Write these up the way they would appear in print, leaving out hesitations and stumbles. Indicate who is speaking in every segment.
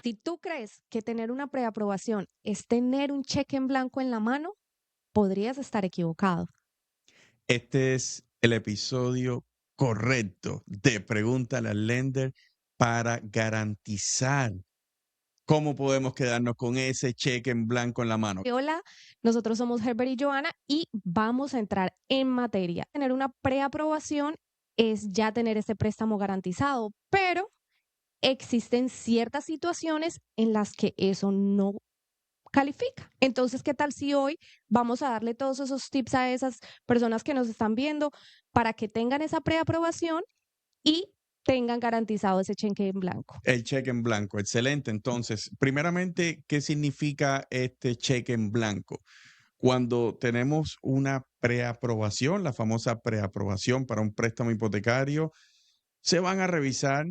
Speaker 1: Si tú crees que tener una preaprobación es tener un cheque en blanco en la mano, podrías estar equivocado.
Speaker 2: Este es el episodio correcto de Pregúntale al Lender para garantizar cómo podemos quedarnos con ese cheque en blanco en la mano.
Speaker 1: Hola, nosotros somos Herbert y Joana y vamos a entrar en materia. Tener una preaprobación es ya tener ese préstamo garantizado, pero existen ciertas situaciones en las que eso no califica. Entonces, ¿qué tal si hoy vamos a darle todos esos tips a esas personas que nos están viendo para que tengan esa preaprobación y tengan garantizado ese cheque en blanco?
Speaker 2: El cheque en blanco, excelente. Entonces, primeramente, ¿qué significa este cheque en blanco? Cuando tenemos una preaprobación, la famosa preaprobación para un préstamo hipotecario, se van a revisar,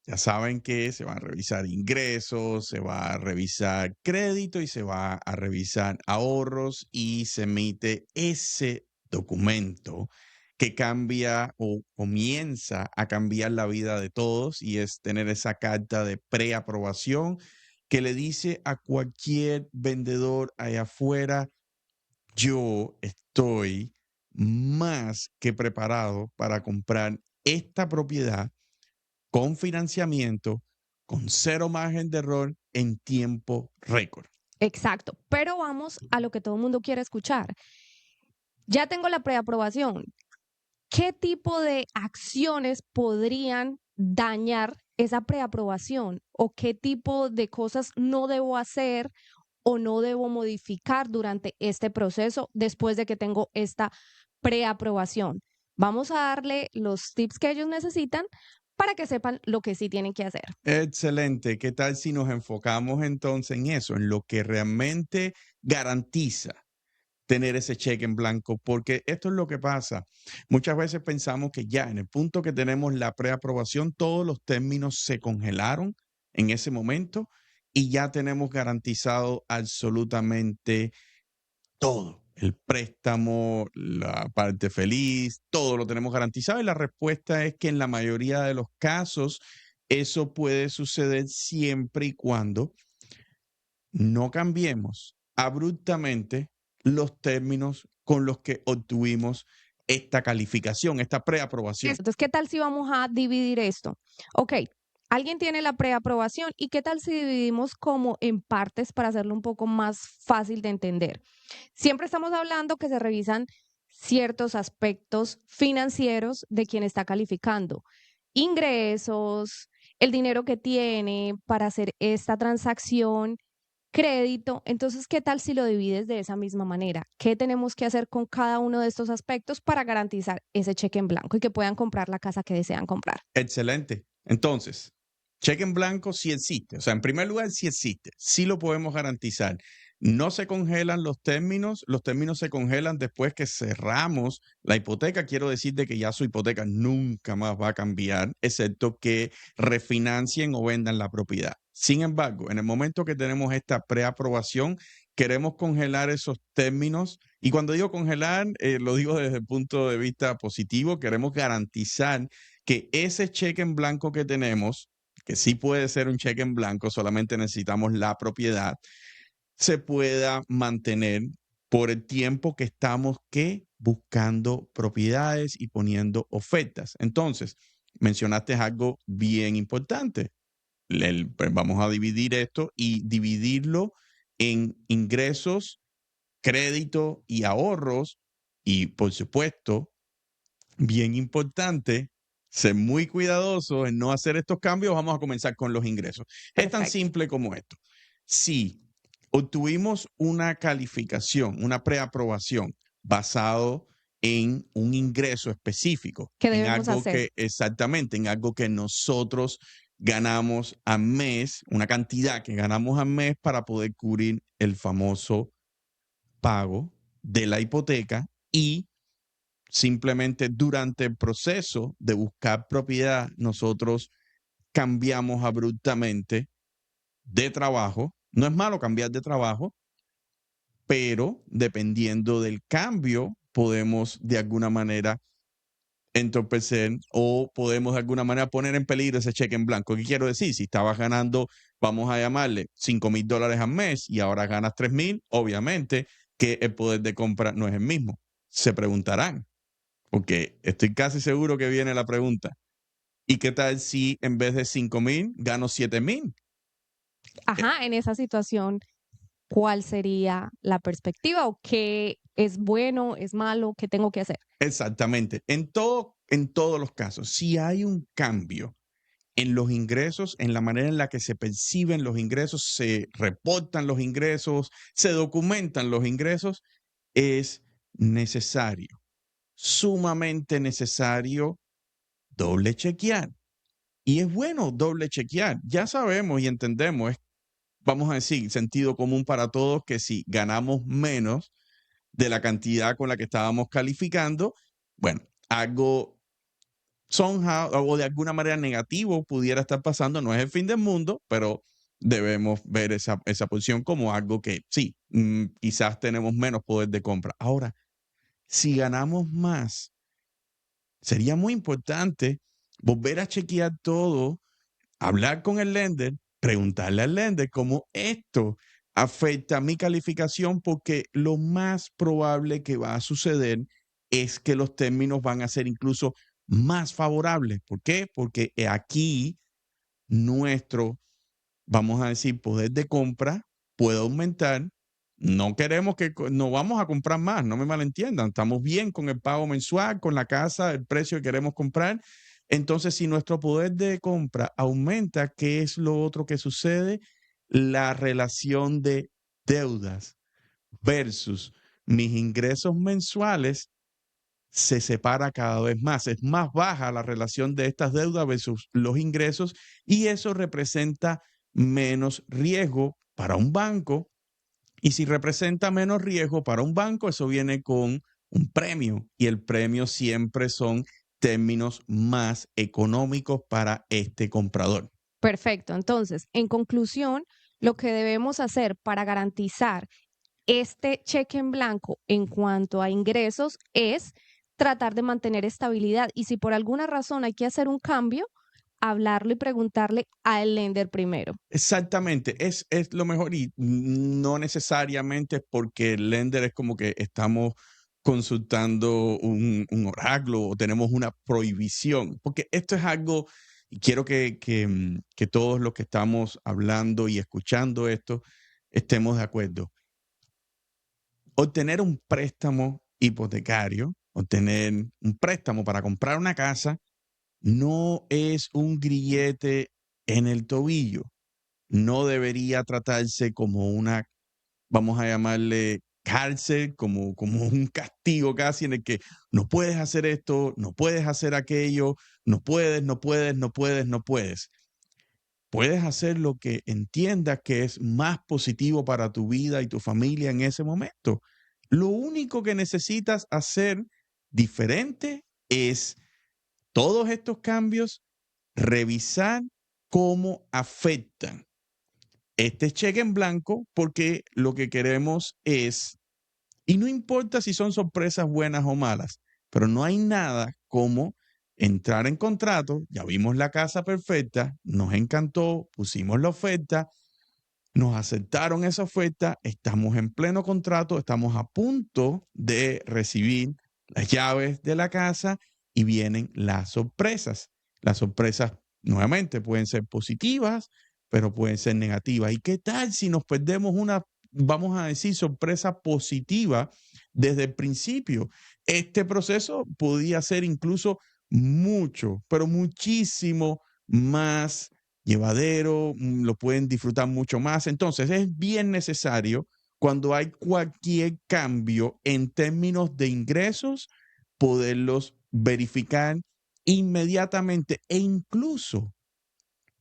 Speaker 2: ya saben que se van a revisar ingresos, se va a revisar crédito y se va a revisar ahorros y se emite ese documento que cambia o comienza a cambiar la vida de todos y es tener esa carta de preaprobación que le dice a cualquier vendedor allá afuera: yo estoy más que preparado para comprar esta propiedad con financiamiento, con cero margen de error en tiempo récord.
Speaker 1: Exacto, pero vamos a lo que todo el mundo quiere escuchar. Ya tengo la preaprobación. ¿Qué tipo de acciones podrían dañar esa preaprobación? ¿O qué tipo de cosas no debo hacer o no debo modificar durante este proceso después de que tengo esta preaprobación? Vamos a darle los tips que ellos necesitan para que sepan lo que sí tienen que hacer.
Speaker 2: Excelente. ¿Qué tal si nos enfocamos entonces en eso, en lo que realmente garantiza tener ese cheque en blanco? Porque esto es lo que pasa. Muchas veces pensamos que ya en el punto que tenemos la preaprobación, todos los términos se congelaron en ese momento y ya tenemos garantizado absolutamente todo. El préstamo, la parte feliz, todo lo tenemos garantizado. Y la respuesta es que en la mayoría de los casos eso puede suceder siempre y cuando no cambiemos abruptamente los términos con los que obtuvimos esta calificación, esta preaprobación.
Speaker 1: Entonces, ¿qué tal si vamos a dividir esto? Ok, alguien tiene la preaprobación y ¿qué tal si dividimos como en partes para hacerlo un poco más fácil de entender? Siempre estamos hablando que se revisan ciertos aspectos financieros de quien está calificando, ingresos, el dinero que tiene para hacer esta transacción, crédito. Entonces, ¿qué tal si lo divides de esa misma manera? ¿Qué tenemos que hacer con cada uno de estos aspectos para garantizar ese cheque en blanco y que puedan comprar la casa que desean comprar?
Speaker 2: Excelente. Entonces, cheque en blanco sí existe. O sea, en primer lugar, sí existe. Sí lo podemos garantizar. No se congelan los términos se congelan después que cerramos la hipoteca. Quiero decir de que ya su hipoteca nunca más va a cambiar, excepto que refinancien o vendan la propiedad. Sin embargo, en el momento que tenemos esta preaprobación, queremos congelar esos términos. Y cuando digo congelar, lo digo desde el punto de vista positivo. Queremos garantizar que ese cheque en blanco que tenemos, que sí puede ser un cheque en blanco, solamente necesitamos la propiedad, se pueda mantener por el tiempo que estamos buscando propiedades y poniendo ofertas. Entonces, mencionaste algo bien importante. Pues vamos a dividir esto y dividirlo en ingresos, crédito y ahorros. Y por supuesto, bien importante, ser muy cuidadoso en no hacer estos cambios. Vamos a comenzar con los ingresos. Es tan
Speaker 1: Perfecto.
Speaker 2: simple como esto. Si obtuvimos una calificación, una preaprobación basado en un ingreso específico,
Speaker 1: ¿Qué
Speaker 2: en
Speaker 1: debemos
Speaker 2: algo
Speaker 1: hacer?
Speaker 2: que exactamente, en algo que nosotros ganamos al mes, una cantidad que ganamos al mes para poder cubrir el famoso pago de la hipoteca y simplemente durante el proceso de buscar propiedad, nosotros cambiamos abruptamente de trabajo. No es malo cambiar de trabajo, pero dependiendo del cambio, podemos de alguna manera entorpecer o podemos de alguna manera poner en peligro ese cheque en blanco. ¿Qué quiero decir? Si estabas ganando, vamos a llamarle $5,000 al mes y ahora ganas 3,000, obviamente que el poder de compra no es el mismo. Se preguntarán, porque estoy casi seguro que viene la pregunta. ¿Y qué tal si en vez de 5,000 gano 7,000?
Speaker 1: Ajá, en esa situación, ¿cuál sería la perspectiva o qué es bueno, es malo, qué tengo que hacer?
Speaker 2: Exactamente. En todos los casos, si hay un cambio en los ingresos, en la manera en la que se perciben los ingresos, se reportan los ingresos, se documentan los ingresos, es necesario, sumamente necesario, doble chequear. Y es bueno doble chequear. Ya sabemos y entendemos, es, vamos a decir, sentido común para todos que si ganamos menos de la cantidad con la que estábamos calificando, bueno, algo somehow o de alguna manera negativo pudiera estar pasando. No es el fin del mundo, pero debemos ver esa posición como algo que sí, quizás tenemos menos poder de compra. Ahora, si ganamos más, sería muy importante volver a chequear todo, hablar con el lender, preguntarle al lender cómo esto afecta mi calificación, porque lo más probable que va a suceder es que los términos van a ser incluso más favorables. ¿Por qué? Porque aquí nuestro, vamos a decir, poder de compra puede aumentar. No queremos que, no vamos a comprar más, no me malentiendan. Estamos bien con el pago mensual, con la casa, el precio que queremos comprar. Entonces, si nuestro poder de compra aumenta, ¿qué es lo otro que sucede? La relación de deudas versus mis ingresos mensuales se separa cada vez más. Es más baja la relación de estas deudas versus los ingresos y eso representa menos riesgo para un banco. Y si representa menos riesgo para un banco, eso viene con un premio y el premio siempre son términos más económicos para este comprador.
Speaker 1: Perfecto. Entonces, en conclusión, lo que debemos hacer para garantizar este cheque en blanco en cuanto a ingresos es tratar de mantener estabilidad y si por alguna razón hay que hacer un cambio, hablarlo y preguntarle al lender primero.
Speaker 2: Exactamente, es lo mejor y no necesariamente porque el lender es como que estamos consultando un oráculo o tenemos una prohibición, porque esto es algo, y quiero que todos los que estamos hablando y escuchando esto estemos de acuerdo. Obtener un préstamo hipotecario, obtener un préstamo para comprar una casa, no es un grillete en el tobillo, no debería tratarse como una, vamos a llamarle cárcel, como un castigo casi en el que no puedes hacer esto, no puedes hacer aquello, no puedes, no puedes, no puedes, no puedes. Puedes hacer lo que entiendas que es más positivo para tu vida y tu familia en ese momento. Lo único que necesitas hacer diferente es todos estos cambios, revisar cómo afectan este cheque en blanco, porque lo que queremos es, y no importa si son sorpresas buenas o malas, pero no hay nada como entrar en contrato, ya vimos la casa perfecta, nos encantó, pusimos la oferta, nos aceptaron esa oferta, estamos en pleno contrato, estamos a punto de recibir las llaves de la casa y vienen las sorpresas. Las sorpresas nuevamente pueden ser positivas, pero pueden ser negativas. ¿Y qué tal si nos perdemos una, vamos a decir, sorpresa positiva desde el principio? Este proceso podía ser incluso mucho, pero muchísimo más llevadero, lo pueden disfrutar mucho más. Entonces, es bien necesario cuando hay cualquier cambio en términos de ingresos, poderlos verificar inmediatamente e incluso,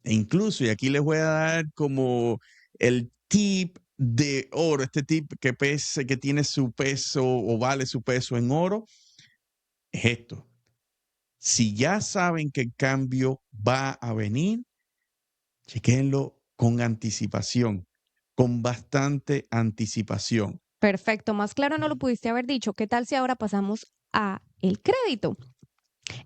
Speaker 2: y aquí les voy a dar como el tip de oro, este tip que tiene su peso o vale su peso en oro, es esto. Si ya saben que el cambio va a venir, chequéenlo con anticipación, con bastante anticipación.
Speaker 1: Perfecto, más claro no lo pudiste haber dicho. ¿Qué tal si ahora pasamos a el crédito?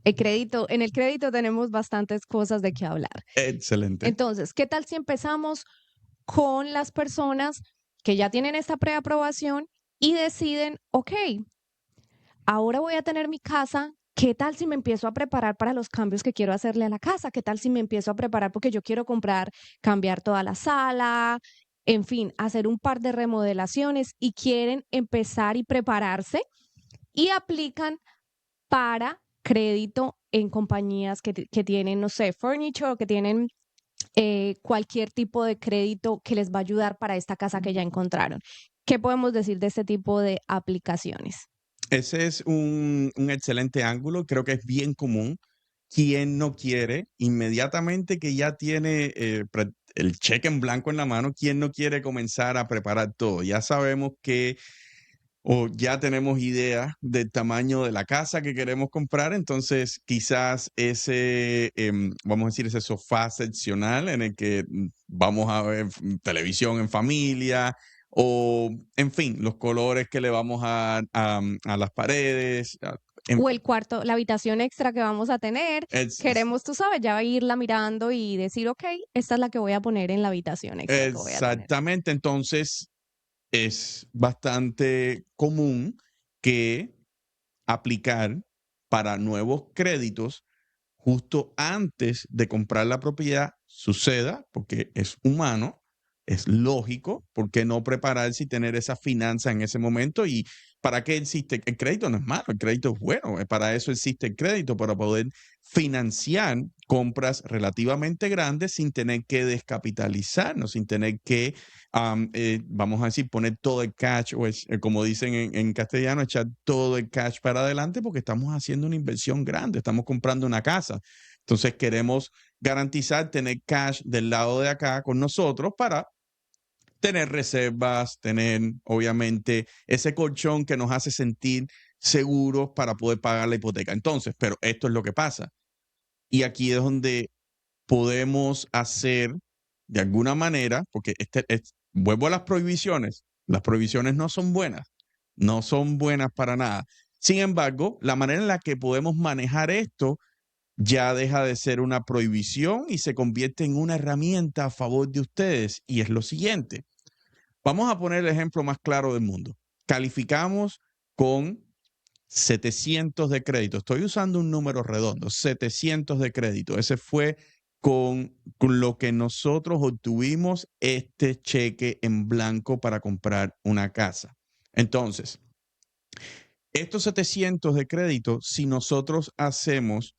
Speaker 1: En el crédito tenemos bastantes cosas de qué hablar.
Speaker 2: Excelente.
Speaker 1: Entonces, ¿qué tal si empezamos con las personas que ya tienen esta preaprobación y deciden, ok, ahora voy a tener mi casa? ¿Qué tal si me empiezo a preparar para los cambios que quiero hacerle a la casa? ¿Qué tal si me empiezo a preparar porque yo quiero comprar, cambiar toda la sala, en fin, hacer un par de remodelaciones y quieren empezar y prepararse y aplican para crédito en compañías que tienen, no sé, furniture o que tienen cualquier tipo de crédito que les va a ayudar para esta casa que ya encontraron? ¿Qué podemos decir de este tipo de aplicaciones?
Speaker 2: Ese es un excelente ángulo, creo que es bien común. ¿Quién no quiere inmediatamente que ya tiene el cheque en blanco en la mano? ¿Quién no quiere comenzar a preparar todo? Ya sabemos que o ya tenemos idea del tamaño de la casa que queremos comprar, entonces quizás ese, vamos a decir, ese sofá seccional en el que vamos a ver televisión en familia, o en fin, los colores que le vamos a las paredes, en
Speaker 1: O
Speaker 2: fin.
Speaker 1: el cuarto, la habitación extra que vamos a tener, queremos, tú sabes, ya irla mirando y decir, ok, esta es la que voy a poner en la habitación extra que voy a tener.
Speaker 2: Exactamente, entonces es bastante común que aplicar para nuevos créditos justo antes de comprar la propiedad suceda, porque es humano, es lógico, ¿por qué no prepararse y tener esa finanza en ese momento? ¿Y para qué existe? El crédito no es malo, el crédito es bueno, para eso existe el crédito, para poder financiar compras relativamente grandes sin tener que descapitalizarnos, sin tener que, vamos a decir, poner todo el cash, o como dicen en castellano, echar todo el cash para adelante, porque estamos haciendo una inversión grande, estamos comprando una casa. Entonces queremos garantizar tener cash del lado de acá con nosotros para tener reservas, tener obviamente ese colchón que nos hace sentir seguros para poder pagar la hipoteca. Entonces, pero esto es lo que pasa. Y aquí es donde podemos hacer de alguna manera, porque vuelvo a las prohibiciones no son buenas, no son buenas para nada. Sin embargo, la manera en la que podemos manejar esto ya deja de ser una prohibición y se convierte en una herramienta a favor de ustedes. Y es lo siguiente. Vamos a poner el ejemplo más claro del mundo. Calificamos con 700 de crédito. Estoy usando un número redondo, 700 de crédito. Ese fue con lo que nosotros obtuvimos este cheque en blanco para comprar una casa. Entonces, estos 700 de crédito, si nosotros hacemos,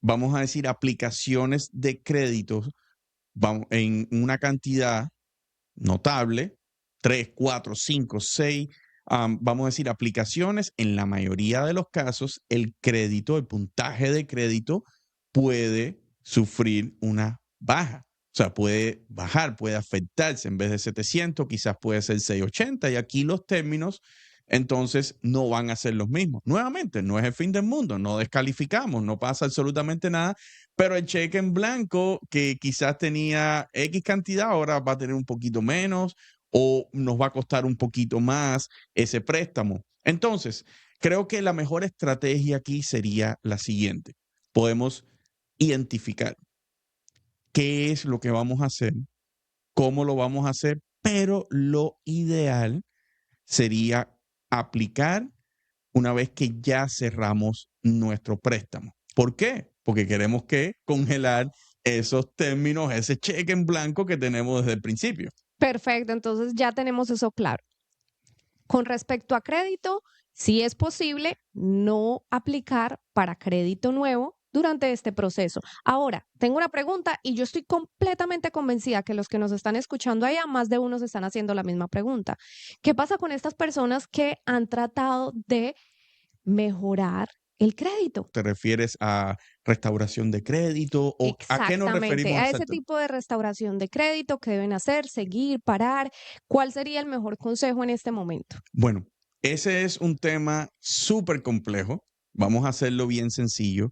Speaker 2: vamos a decir, aplicaciones de créditos en una cantidad notable, 3, 4, 5, 6, vamos a decir, aplicaciones, en la mayoría de los casos, el crédito, el puntaje de crédito puede sufrir una baja. O sea, puede bajar, puede afectarse. En vez de 700, quizás puede ser 680. Y aquí los términos, entonces, no van a ser los mismos. Nuevamente, no es el fin del mundo, no descalificamos, no pasa absolutamente nada, pero el cheque en blanco que quizás tenía X cantidad, ahora va a tener un poquito menos o nos va a costar un poquito más ese préstamo. Entonces, creo que la mejor estrategia aquí sería la siguiente. Podemos identificar qué es lo que vamos a hacer, cómo lo vamos a hacer, pero lo ideal sería aplicar una vez que ya cerramos nuestro préstamo. ¿Por qué? Porque queremos que congelar esos términos, ese cheque en blanco que tenemos desde el principio.
Speaker 1: Perfecto, entonces ya tenemos eso claro. Con respecto a crédito, sí es posible no aplicar para crédito nuevo durante este proceso. Ahora, tengo una pregunta y yo estoy completamente convencida que los que nos están escuchando allá, más de uno se están haciendo la misma pregunta. ¿Qué pasa con estas personas que han tratado de mejorar el crédito?
Speaker 2: ¿Te refieres a restauración de crédito o a qué nos
Speaker 1: Exactamente,
Speaker 2: referimos
Speaker 1: a ese
Speaker 2: exactamente?
Speaker 1: tipo de restauración de crédito que deben hacer, seguir, parar. ¿Cuál sería el mejor consejo en este momento?
Speaker 2: Bueno, ese es un tema súper complejo. Vamos a hacerlo bien sencillo.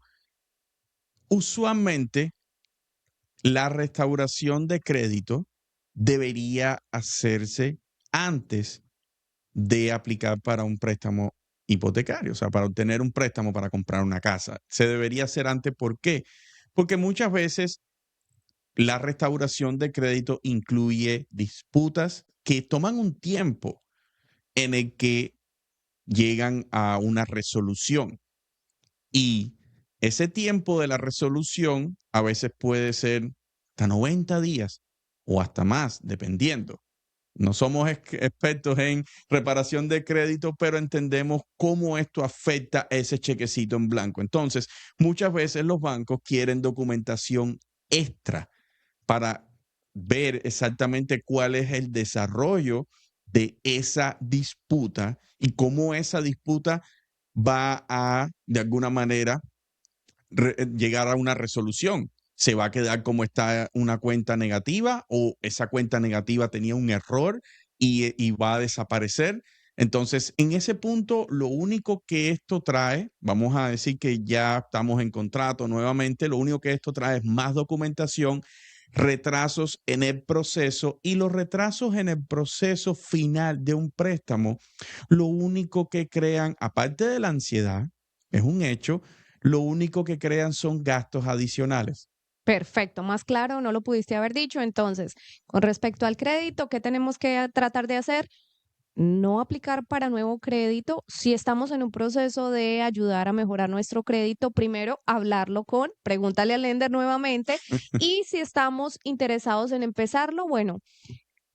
Speaker 2: Usualmente, la restauración de crédito debería hacerse antes de aplicar para un préstamo hipotecario, o sea, para obtener un préstamo para comprar una casa. Se debería hacer antes, ¿por qué? Porque muchas veces la restauración de crédito incluye disputas que toman un tiempo en el que llegan a una resolución. Y ese tiempo de la resolución a veces puede ser hasta 90 días o hasta más, dependiendo. No somos expertos en reparación de crédito, pero entendemos cómo esto afecta a ese chequecito en blanco. Entonces, muchas veces los bancos quieren documentación extra para ver exactamente cuál es el desarrollo de esa disputa y cómo esa disputa va a, de alguna manera, llegar a una resolución. ¿Se va a quedar como está una cuenta negativa o esa cuenta negativa tenía un error y va a desaparecer? Entonces, en ese punto, lo único que esto trae, vamos a decir que ya estamos en contrato nuevamente, lo único que esto trae es más documentación, retrasos en el proceso, y los retrasos en el proceso final de un préstamo, lo único que crean, aparte de la ansiedad, es un hecho, lo único que crean son gastos adicionales.
Speaker 1: Perfecto, más claro, no lo pudiste haber dicho. Entonces, con respecto al crédito, ¿qué tenemos que tratar de hacer? No aplicar para nuevo crédito. Si estamos en un proceso de ayudar a mejorar nuestro crédito, primero hablarlo pregúntale al lender nuevamente. Y si estamos interesados en empezarlo, bueno,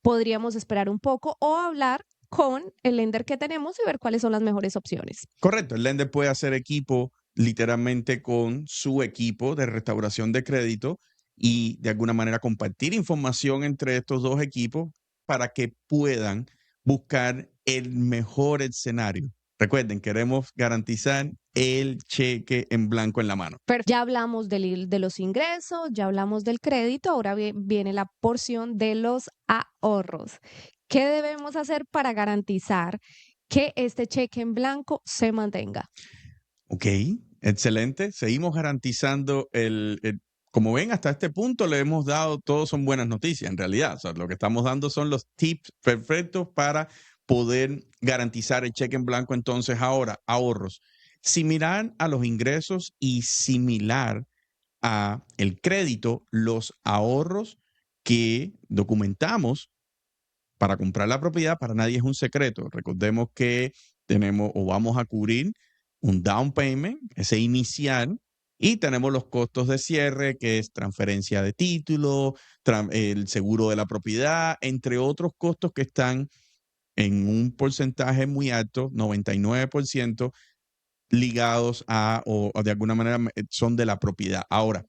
Speaker 1: podríamos esperar un poco o hablar con el lender que tenemos y ver cuáles son las mejores opciones.
Speaker 2: Correcto, el lender puede hacer equipo literalmente con su equipo de restauración de crédito y de alguna manera compartir información entre estos dos equipos para que puedan buscar el mejor escenario. Recuerden, queremos garantizar el cheque en blanco en la mano.
Speaker 1: Pero ya hablamos de los ingresos, ya hablamos del crédito, ahora viene la porción de los ahorros. ¿Qué debemos hacer para garantizar que este cheque en blanco se mantenga?
Speaker 2: Ok, excelente. Seguimos garantizando como ven, hasta este punto le hemos dado, todos son buenas noticias en realidad. O sea, lo que estamos dando son los tips perfectos para poder garantizar el cheque en blanco. Entonces, ahora, ahorros. Similar a los ingresos y similar a el crédito, los ahorros que documentamos para comprar la propiedad para nadie es un secreto. Recordemos que tenemos o vamos a cubrir un down payment, ese inicial, y tenemos los costos de cierre, que es transferencia de título, el seguro de la propiedad, entre otros costos que están en un porcentaje muy alto, 99%, ligados a o de alguna manera son de la propiedad. Ahora,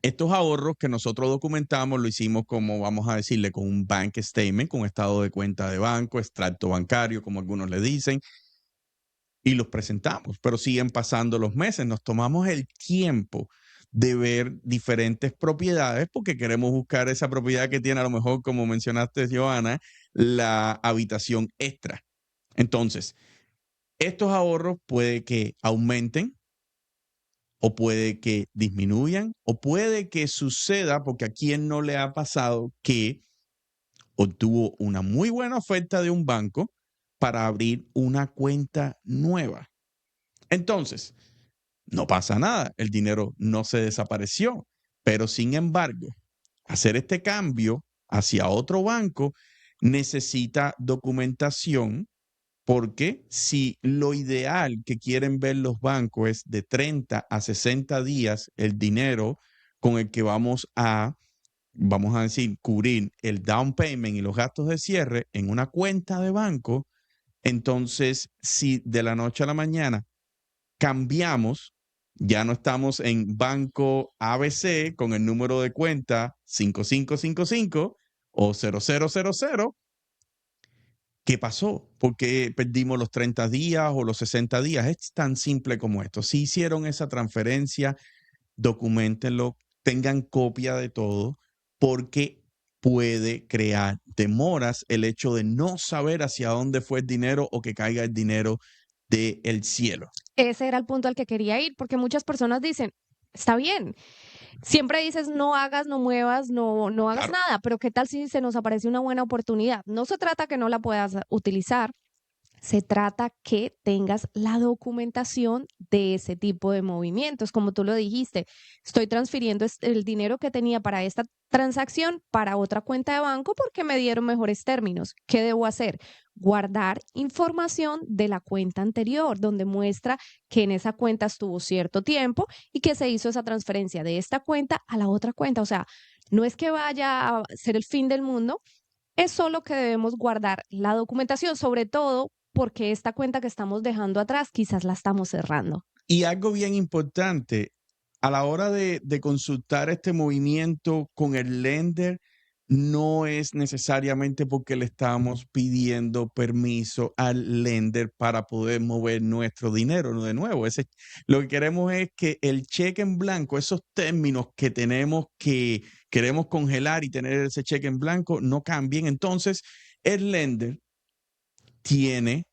Speaker 2: estos ahorros que nosotros documentamos lo hicimos como, vamos a decirle, con un bank statement, con estado de cuenta de banco, extracto bancario, como algunos le dicen, y los presentamos, pero siguen pasando los meses. Nos tomamos el tiempo de ver diferentes propiedades porque queremos buscar esa propiedad que tiene, a lo mejor, como mencionaste, Johanna, la habitación extra. Entonces, estos ahorros puede que aumenten o puede que disminuyan, o puede que suceda, porque a quien no le ha pasado que obtuvo una muy buena oferta de un banco para abrir una cuenta nueva. Entonces, no pasa nada, el dinero no se desapareció, pero sin embargo, hacer este cambio hacia otro banco necesita documentación, porque si lo ideal que quieren ver los bancos es de 30 a 60 días el dinero con el que vamos a decir, cubrir el down payment y los gastos de cierre en una cuenta de banco, entonces si de la noche a la mañana cambiamos, ya no estamos en banco ABC con el número de cuenta 5555 o 0000. ¿Qué pasó? ¿Por qué perdimos los 30 días o los 60 días? Es tan simple como esto. Si hicieron esa transferencia, documentenlo, tengan copia de todo, porque puede crear demoras el hecho de no saber hacia dónde fue el dinero o que caiga el dinero del cielo.
Speaker 1: Ese era el punto al que quería ir, porque muchas personas dicen, está bien, siempre dices no hagas, no muevas, no hagas
Speaker 2: Claro.
Speaker 1: nada, pero ¿qué tal si se nos aparece una buena oportunidad? No se trata que no la puedas utilizar, Se trata que tengas la documentación de ese tipo de movimientos. Como tú lo dijiste, estoy transfiriendo el dinero que tenía para esta transacción para otra cuenta de banco porque me dieron mejores términos. ¿Qué debo hacer? Guardar información de la cuenta anterior, donde muestra que en esa cuenta estuvo cierto tiempo y que se hizo esa transferencia de esta cuenta a la otra cuenta. O sea, no es que vaya a ser el fin del mundo, es solo que debemos guardar la documentación, sobre todo porque esta cuenta que estamos dejando atrás quizás la estamos cerrando.
Speaker 2: Y algo bien importante, a la hora de consultar este movimiento con el lender, no es necesariamente porque le estamos pidiendo permiso al lender para poder mover nuestro dinero. No, de nuevo, lo que queremos es que el cheque en blanco, esos términos que queremos congelar y tener ese cheque en blanco, no cambien. Entonces, el lender tiene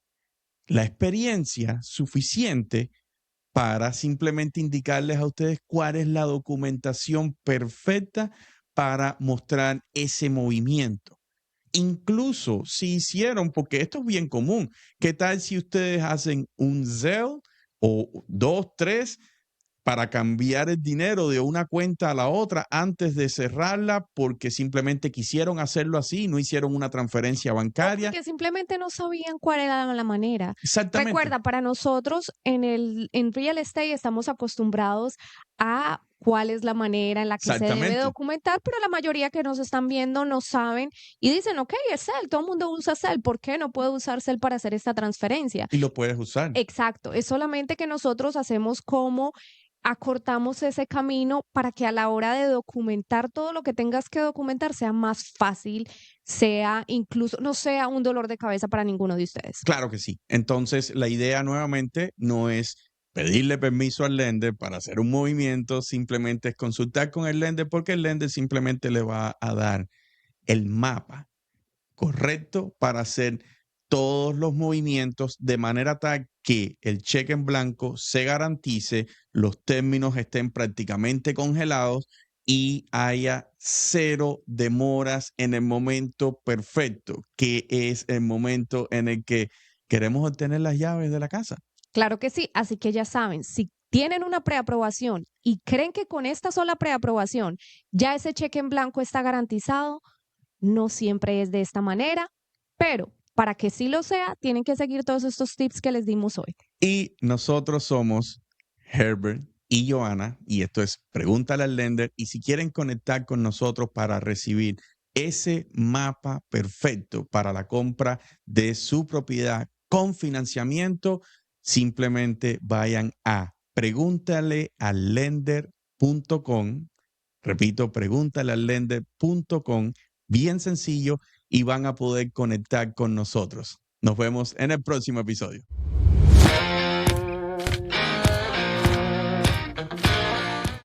Speaker 2: la experiencia suficiente para simplemente indicarles a ustedes cuál es la documentación perfecta para mostrar ese movimiento. Incluso si hicieron, porque esto es bien común, ¿qué tal si ustedes hacen un Zelle o dos, tres para cambiar el dinero de una cuenta a la otra antes de cerrarla porque simplemente quisieron hacerlo así, no hicieron una transferencia
Speaker 1: O
Speaker 2: bancaria?
Speaker 1: porque simplemente no sabían cuál era la manera.
Speaker 2: Exactamente.
Speaker 1: Recuerda, para nosotros en real estate estamos acostumbrados a cuál es la manera en la que se debe
Speaker 2: Exactamente.
Speaker 1: documentar, pero la mayoría que nos están viendo no saben y dicen, ok, es Zelle, todo el mundo usa Zelle, ¿por qué no puedo usar Zelle para hacer esta transferencia?
Speaker 2: Y lo puedes usar.
Speaker 1: Exacto, es solamente que nosotros hacemos como acortamos ese camino para que a la hora de documentar todo lo que tengas que documentar sea más fácil, sea incluso, no sea un dolor de cabeza para ninguno de ustedes.
Speaker 2: Claro que sí. Entonces, la idea nuevamente no es pedirle permiso al lender para hacer un movimiento, simplemente es consultar con el lender porque el lender simplemente le va a dar el mapa correcto para hacer todos los movimientos de manera tal que el cheque en blanco se garantice, los términos estén prácticamente congelados y haya cero demoras en el momento perfecto, que es el momento en el que queremos obtener las llaves de la casa.
Speaker 1: Claro que sí, así que ya saben, si tienen una preaprobación y creen que con esta sola preaprobación ya ese cheque en blanco está garantizado, no siempre es de esta manera, pero para que sí lo sea, tienen que seguir todos estos tips que les dimos hoy.
Speaker 2: Y nosotros somos Herbert y Joana, y esto es Pregúntale al Lender. Y si quieren conectar con nosotros para recibir ese mapa perfecto para la compra de su propiedad con financiamiento, simplemente vayan a preguntaleallender.com. Repito, preguntaleallender.com, bien sencillo, y van a poder conectar con nosotros. Nos vemos en el próximo episodio.